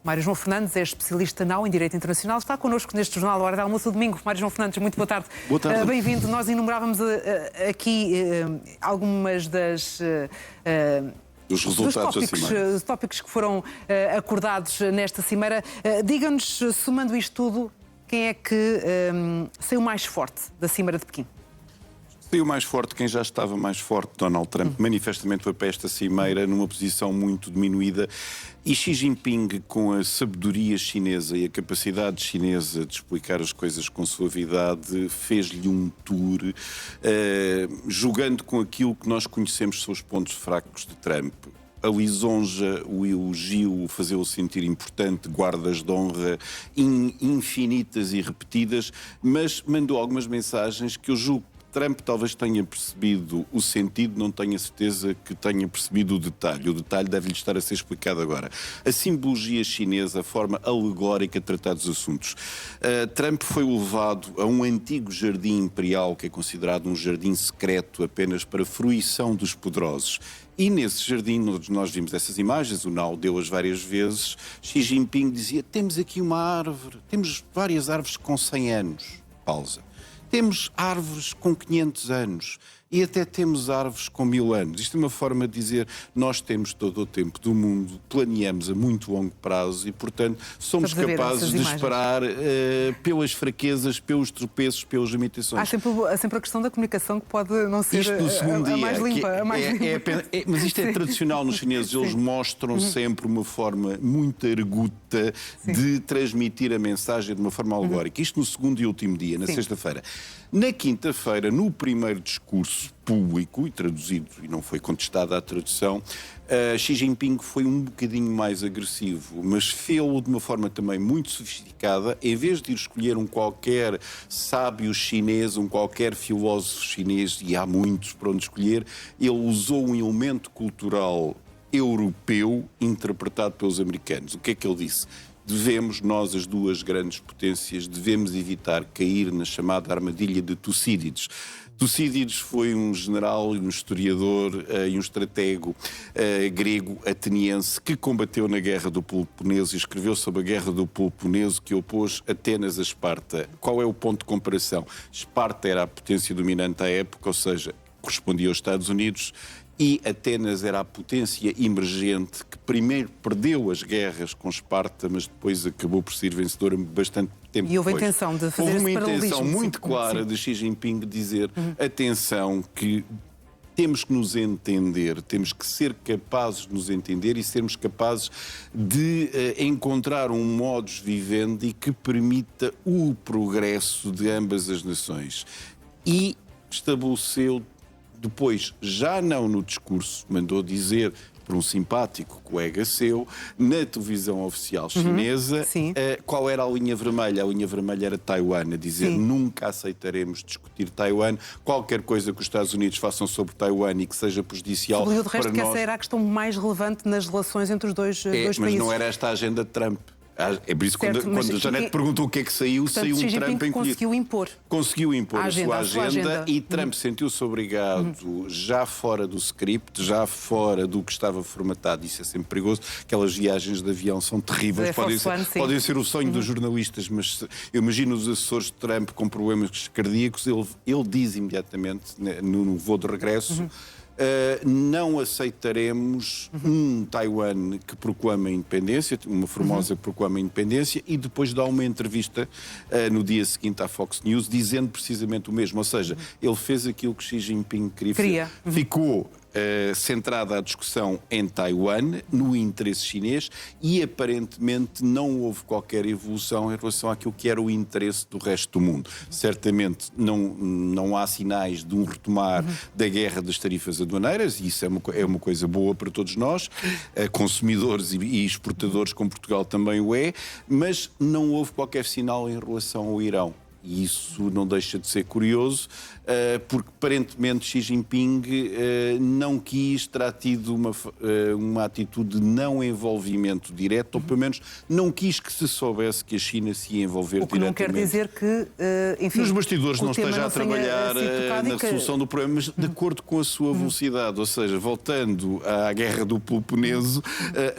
Mário João Fernandes é especialista em Direito Internacional. Está connosco neste Jornal Hora de Almoço domingo. Mário João Fernandes, muito boa tarde. Boa tarde. Bem-vindo. Nós enumerávamos aqui algumas dos resultados da cimeira. tópicos que foram acordados nesta cimeira. Diga-nos, somando isto tudo, quem é que saiu mais forte da Cimeira de Pequim? Saiu mais forte quem já estava mais forte. Donald Trump manifestamente foi para esta cimeira numa posição muito diminuída, e Xi Jinping, com a sabedoria chinesa e a capacidade chinesa de explicar as coisas com suavidade, fez-lhe um tour, jogando com aquilo que nós conhecemos são os pontos fracos de Trump. A lisonja, o elogio, o fazê-lo sentir importante, guardas de honra infinitas e repetidas, mas mandou algumas mensagens que eu julgo Trump talvez tenha percebido o sentido, não tenho a certeza que tenha percebido o detalhe. O detalhe deve-lhe estar a ser explicado agora. A simbologia chinesa, a forma alegórica de tratar dos assuntos. Trump foi levado a um antigo jardim imperial, que é considerado um jardim secreto apenas para fruição dos poderosos. E nesse jardim, nós vimos essas imagens, o Nau deu-as várias vezes, Xi Jinping dizia, temos aqui uma árvore, temos várias árvores com 100 anos. Pausa. Temos árvores com 500 anos e até temos árvores com 1000 anos. Isto é uma forma de dizer nós temos todo o tempo do mundo, planeamos a muito longo prazo e, portanto, somos capazes de esperar pelas fraquezas, pelos tropeços, pelas limitações. Há sempre a questão da comunicação que pode não ser isto no segundo a mais limpa. Mas isto é tradicional nos chineses, eles mostram sempre uma forma muito arguta de transmitir a mensagem de uma forma alegórica. Isto no segundo e último dia, na sexta-feira. Na quinta-feira, no primeiro discurso público, e traduzido, e não foi contestada a tradução, Xi Jinping foi um bocadinho mais agressivo, mas fez-o de uma forma também muito sofisticada. Em vez de ir escolher um qualquer sábio chinês, um qualquer filósofo chinês, e há muitos para onde escolher, ele usou um elemento cultural europeu interpretado pelos americanos. O que é que ele disse? Devemos, nós, as duas grandes potências, devemos evitar cair na chamada armadilha de Tucídides. Tucídides foi um general, um historiador e um estratego grego ateniense que combateu na Guerra do Peloponeso e escreveu sobre a Guerra do Peloponeso, que opôs Atenas a Esparta. Qual é o ponto de comparação? Esparta era a potência dominante à época, ou seja, correspondia aos Estados Unidos, e Atenas era a potência emergente que primeiro perdeu as guerras com Esparta, mas depois acabou por ser vencedora bastante tempo depois. E houve a intenção de fazer esse paralelismo. Houve uma intenção muito clara de Xi Jinping dizer, atenção, que temos que nos entender, temos que ser capazes de nos entender e sermos capazes de encontrar um modus vivendi que permita o progresso de ambas as nações. E estabeleceu depois, já não no discurso, mandou dizer por um simpático colega seu, na televisão oficial chinesa, qual era a linha vermelha. A linha vermelha era Taiwan, a dizer nunca aceitaremos discutir Taiwan, qualquer coisa que os Estados Unidos façam sobre Taiwan e que seja prejudicial para nós. De resto, que essa era a questão mais relevante nas relações entre os dois países. Mas não era esta a agenda de Trump. É por isso que quando a Janete perguntou o que é que saiu, portanto, saiu um Xi Trump encolhido. Conseguiu impor a sua agenda e Trump sentiu-se obrigado, já fora do script, já fora do que estava formatado. Isso é sempre perigoso. Aquelas viagens de avião são terríveis, podem ser o sonho dos jornalistas, mas eu imagino os assessores de Trump com problemas cardíacos, ele diz imediatamente, no voo de regresso, não aceitaremos um Taiwan que proclama a independência, uma Formosa que proclama a independência, e depois dá uma entrevista no dia seguinte à Fox News dizendo precisamente o mesmo. Ou seja, ele fez aquilo que Xi Jinping queria. Ficou centrada a discussão em Taiwan, no interesse chinês, e aparentemente não houve qualquer evolução em relação àquilo que era o interesse do resto do mundo. Certamente não há sinais de um retomar da guerra das tarifas aduaneiras, e isso é uma coisa boa para todos nós, consumidores e exportadores, como Portugal também o é, mas não houve qualquer sinal em relação ao Irão. E isso não deixa de ser curioso, porque aparentemente Xi Jinping não quis terá tido uma atitude de não envolvimento direto, ou pelo menos não quis que se soubesse que a China se ia envolver diretamente. O que não quer dizer que, enfim, nos bastidores não esteja a trabalhar na que... solução do problema, mas de acordo com a sua velocidade. Ou seja, voltando à guerra do Peloponeso,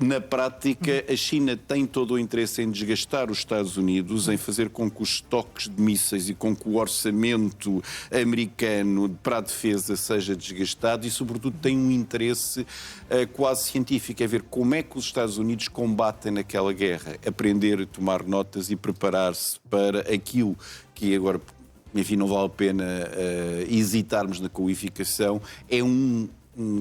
na prática a China tem todo o interesse em desgastar os Estados Unidos, em fazer com que os estoques de mísseis e com que o orçamento americano para a defesa seja desgastado e, sobretudo, tem um interesse quase científico, é ver como é que os Estados Unidos combatem naquela guerra, aprender a tomar notas e preparar-se para aquilo que agora, enfim, não vale a pena hesitarmos na qualificação, é um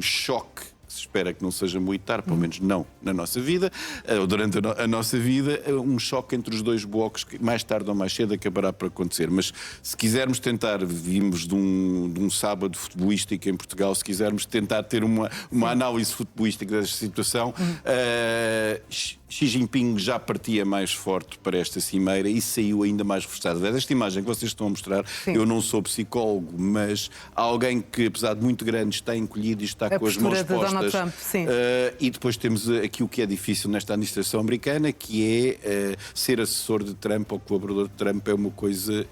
choque. Se espera que não seja militar, pelo menos não na nossa vida, ou durante a nossa vida, um choque entre os dois blocos que mais tarde ou mais cedo acabará por acontecer. Mas se quisermos tentar, vimos de um sábado futebolístico em Portugal, se quisermos tentar ter uma análise futebolística desta situação, Xi Jinping já partia mais forte para esta cimeira e saiu ainda mais reforçado. Esta imagem que vocês estão a mostrar, eu não sou psicólogo, mas alguém que, apesar de muito grande, está encolhido e está com as mãos postas. Trump, e depois temos aqui o que é difícil nesta administração americana, que é ser assessor de Trump ou colaborador de Trump é uma coisa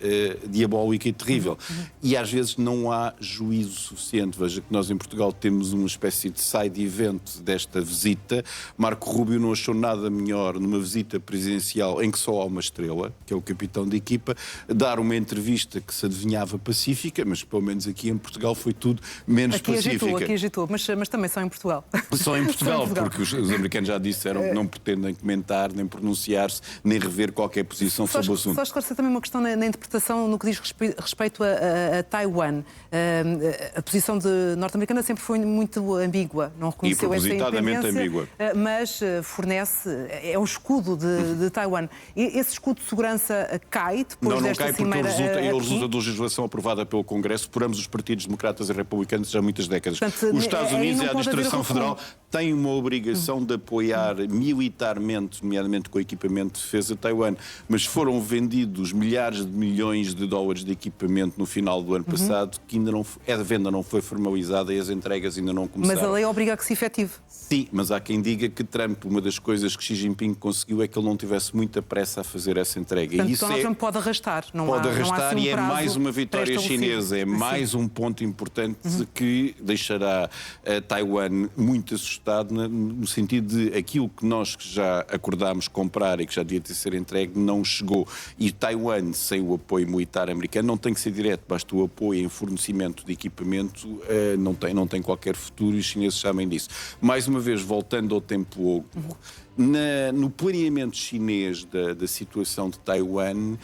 diabólica e terrível. E às vezes não há juízo suficiente. Veja que nós em Portugal temos uma espécie de side event desta visita. Marco Rubio não achou nada melhor numa visita presidencial em que só há uma estrela, que é o capitão de equipa, dar uma entrevista que se adivinhava pacífica, mas pelo menos aqui em Portugal foi tudo menos pacífica. Aqui agitou, mas também só em Portugal. Só em Portugal, porque os americanos já disseram que não pretendem comentar, nem pronunciar-se, nem rever qualquer posição sobre o assunto. Só esclarecer também uma questão na interpretação no que diz respeito a Taiwan. A posição norte-americana sempre foi muito ambígua, não reconheceu essa independência, ambígua. Mas fornece, é o escudo de Taiwan. Esse escudo de segurança cai depois desta cimeira? Não cai porque ele resulta de legislação aprovada pelo Congresso por ambos os partidos democratas e republicanos já há muitas décadas. Portanto, os Estados Unidos e a administração federal têm uma obrigação de apoiar militarmente, nomeadamente com equipamento de defesa, Taiwan, mas foram vendidos milhares de milhões de dólares de equipamento no final do ano passado, que ainda não, a venda não foi formalizada e as entregas ainda não começaram. Mas a lei obriga a que se efetive. Sim, mas há quem diga que Trump, uma das coisas que Xi Jinping conseguiu é que ele não tivesse muita pressa a fazer essa entrega. Portanto, e isso Donald Trump pode arrastar. Pode arrastar e é mais uma vitória chinesa, é mais um ponto importante que deixará Taiwan muito assustado no sentido de aquilo que nós já acordámos comprar e que já devia ter sido entregue não chegou. E Taiwan, sem o apoio militar americano, não tem que ser direto, basta o apoio em fornecimento de equipamento, não tem qualquer futuro e os chineses sabem disso. Mais uma vez, voltando ao tempo longo, no planeamento chinês da situação de Taiwan,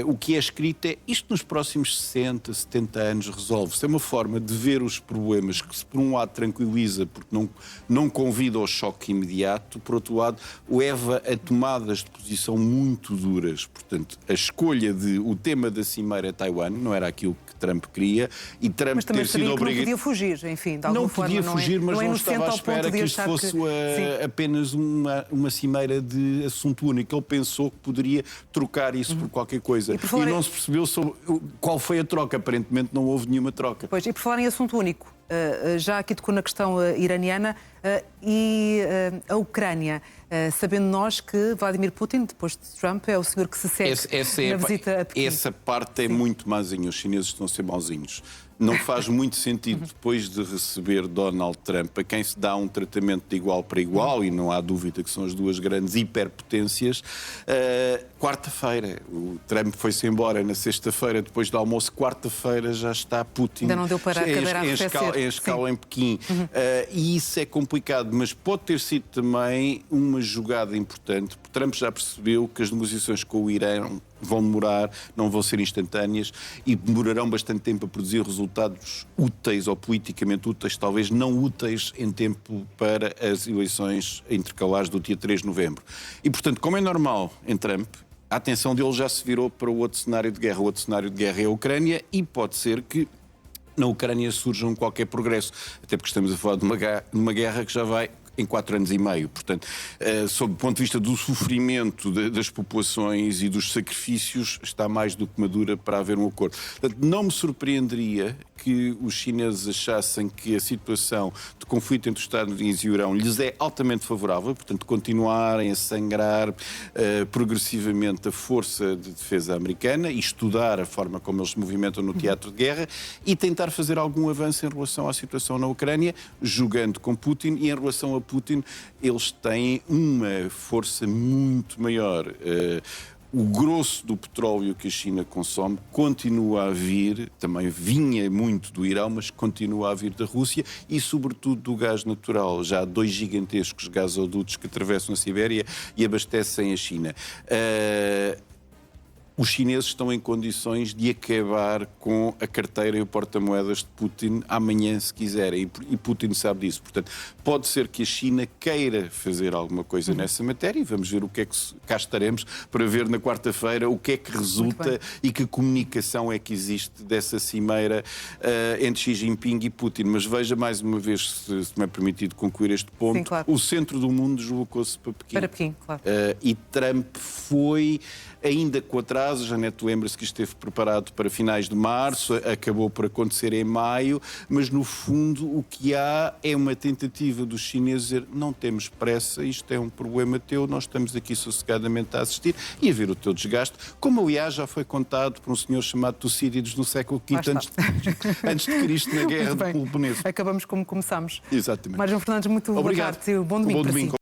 o que é escrito é isto nos próximos 60, 70 anos resolve-se. É uma forma de ver os problemas que, se por um lado tranquiliza porque não convida ao choque imediato, por outro lado leva a tomadas de posição muito duras. Portanto, a escolha o tema da cimeira Taiwan não era aquilo que Trump queria e Trump ter sido obrigado... Não podia fugir, enfim, de alguma forma. Não podia fugir, mas não estava à espera que isto fosse apenas uma cimeira de assunto único. Ele pensou que poderia trocar isso por qualquer coisa. E não se percebeu qual foi a troca. Aparentemente não houve nenhuma troca. Pois, e por falar em assunto único, já aqui tocou na questão iraniana e a Ucrânia, sabendo nós que Vladimir Putin, depois de Trump, é o senhor que se segue na visita a Pequim. Essa parte é muito mazinha. Os chineses estão a ser mauzinhos. Não faz muito sentido, depois de receber Donald Trump, a quem se dá um tratamento de igual para igual, e não há dúvida que são as duas grandes hiperpotências, quarta-feira. O Trump foi-se embora na sexta-feira, depois do almoço. Quarta-feira já está Putin. Ainda não deu para a cadeira a arrefecer. Em escala em Pequim. E isso é complicado, mas pode ter sido também uma jogada importante, porque Trump já percebeu que as negociações com o Irã vão demorar, não vão ser instantâneas e demorarão bastante tempo a produzir resultados úteis ou politicamente úteis, talvez não úteis em tempo para as eleições intercalares do dia 3 de novembro. E, portanto, como é normal em Trump, a atenção dele já se virou para o outro cenário de guerra. O outro cenário de guerra é a Ucrânia e pode ser que na Ucrânia surja qualquer progresso, até porque estamos a falar de uma guerra que já vai em 4 anos e meio. Portanto, sob o ponto de vista do sofrimento das populações e dos sacrifícios, está mais do que madura para haver um acordo. Portanto, não me surpreenderia que os chineses achassem que a situação de conflito entre os Estados Unidos e o Irão lhes é altamente favorável, portanto, continuarem a sangrar progressivamente a força de defesa americana e estudar a forma como eles se movimentam no teatro de guerra e tentar fazer algum avanço em relação à situação na Ucrânia, jogando com Putin. E em relação a Putin, eles têm uma força muito maior. O grosso do petróleo que a China consome continua a vir, também vinha muito do Irão, mas continua a vir da Rússia e, sobretudo, do gás natural. Já há 2 gigantescos gasodutos que atravessam a Sibéria e abastecem a China. Os chineses estão em condições de acabar com a carteira e o porta-moedas de Putin amanhã, se quiserem, e Putin sabe disso. Portanto, pode ser que a China queira fazer alguma coisa nessa matéria e vamos ver o que é que cá estaremos para ver na quarta-feira o que é que resulta e que comunicação é que existe dessa cimeira entre Xi Jinping e Putin. Mas veja mais uma vez, se me é permitido concluir este ponto, sim, claro. O centro do mundo deslocou-se para Pequim. Para Pequim, claro. E Trump foi, ainda com atraso, Janete lembra-se que esteve preparado para finais de março, acabou por acontecer em maio, mas no fundo o que há é uma tentativa dos chineses dizer: não temos pressa, isto é um problema teu, nós estamos aqui sossegadamente a assistir e a ver o teu desgaste, como aliás já foi contado por um senhor chamado Tucídides no século V antes de Cristo, na Guerra do Peloponeso. Acabamos como começámos. Exatamente. Mário João Fernandes, muito boa tarde e bom domingo para si.